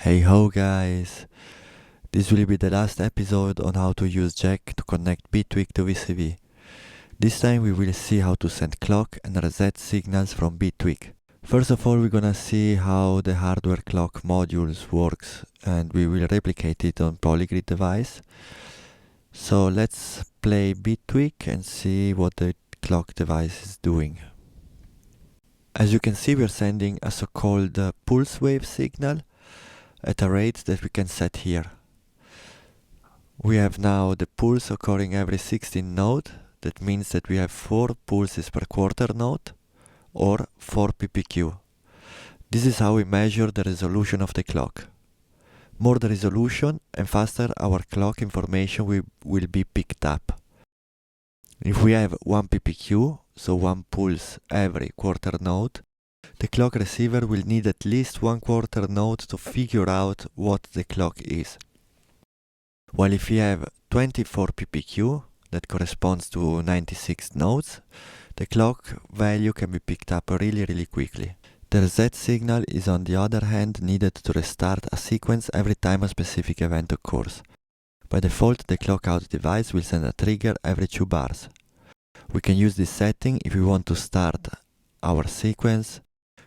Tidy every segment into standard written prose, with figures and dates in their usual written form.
Hey ho guys! This will be the last episode on how to use Jack to connect Bitwig to VCV. This time we will see how to send clock and reset signals from Bitwig. First of all, we're gonna see how the hardware clock modules works, and we will replicate it on Polygrid device. So let's play Bitwig and see what the clock device is doing. As you can see, we're sending a so-called pulse wave signal at a rate that we can set here. We have now the pulse occurring every 16 note. That means that we have 4 pulses per quarter note or 4 ppq. This is how we measure the resolution of the clock. More the resolution and faster our clock information will be picked up. If we have 1 ppq, so 1 pulse every quarter note, the clock receiver will need at least 1 quarter note to figure out what the clock is. While if you have 24 ppq, that corresponds to 96 notes, the clock value can be picked up really quickly. The reset signal is on the other hand needed to restart a sequence every time a specific event occurs. By default, the clock out device will send a trigger every 2 bars. We can use this setting if we want to start our sequence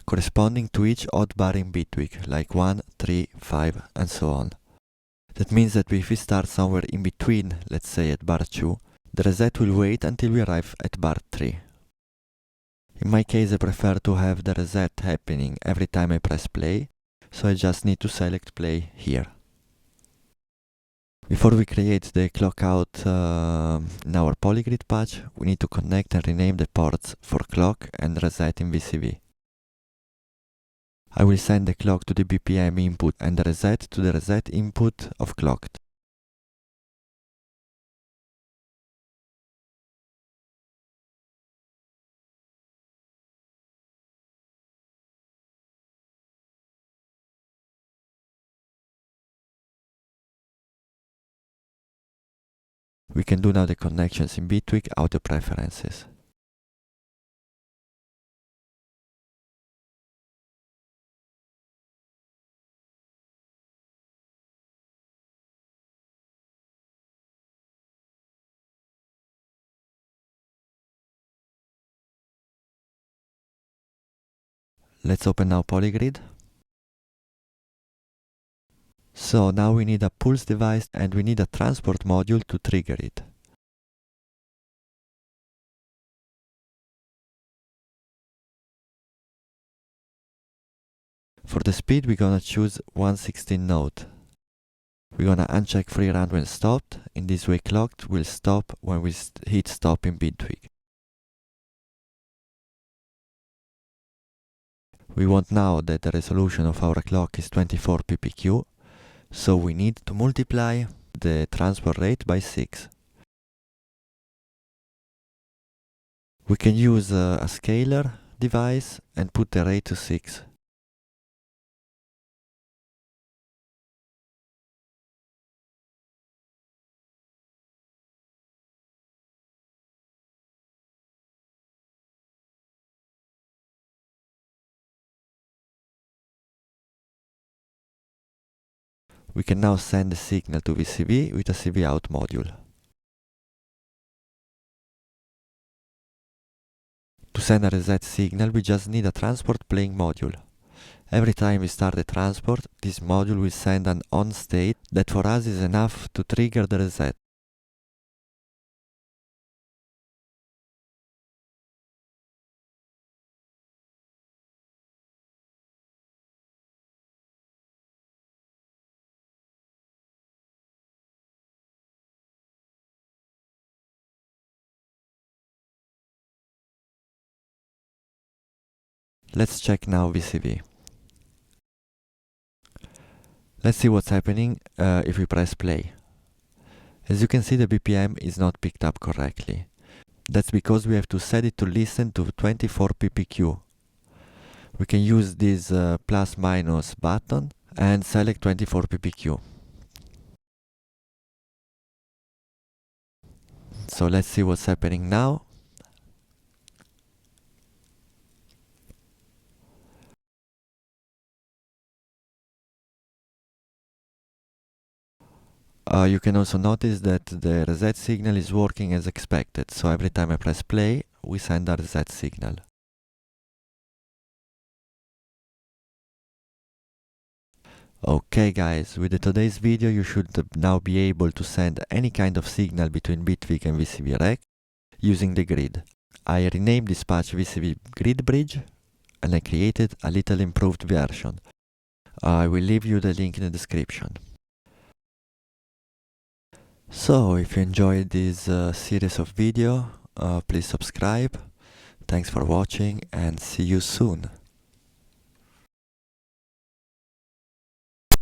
corresponding to each odd bar in Bitwig, like 1, 3, 5 and so on. That means that if we start somewhere in between, let's say at bar 2, the reset will wait until we arrive at bar 3. In my case, I prefer to have the reset happening every time I press play, so I just need to select play here. Before we create the clock out in our Polygrid patch, we need to connect and rename the ports for clock and reset in VCV. I will send the clock to the BPM input and the reset to the reset input of clocked. We can do now the connections in Bitwig audio preferences. Let's open now Polygrid. So now we need a pulse device and we need a transport module to trigger it. For the speed we're gonna choose 1/16 note. We're gonna uncheck free run when stopped. In this way clocked will stop when we hit stop in Bitwig. We want now that the resolution of our clock is 24 ppq, so we need to multiply the transport rate by 6. We can use a scaler device and put the rate to 6. We can now send the signal to VCV with a CV out module. To send a reset signal, we just need a transport playing module. Every time we start the transport, this module will send an on state that for us is enough to trigger the reset. Let's check now VCV. Let's see what's happening if we press play. As you can see, the BPM is not picked up correctly. That's because we have to set it to listen to 24 ppq. We can use this plus minus button and select 24 ppq. So let's see what's happening now. You can also notice that the reset signal is working as expected, so every time I press play, we send a reset signal. Okay guys, with today's video you should now be able to send any kind of signal between Bitwig and VCV-Rack using the grid. I renamed this patch VCV Grid Bridge and I created a little improved version. I will leave you the link in the description. So, if you enjoyed this series of video, please subscribe. Thanks for watching and see you soon.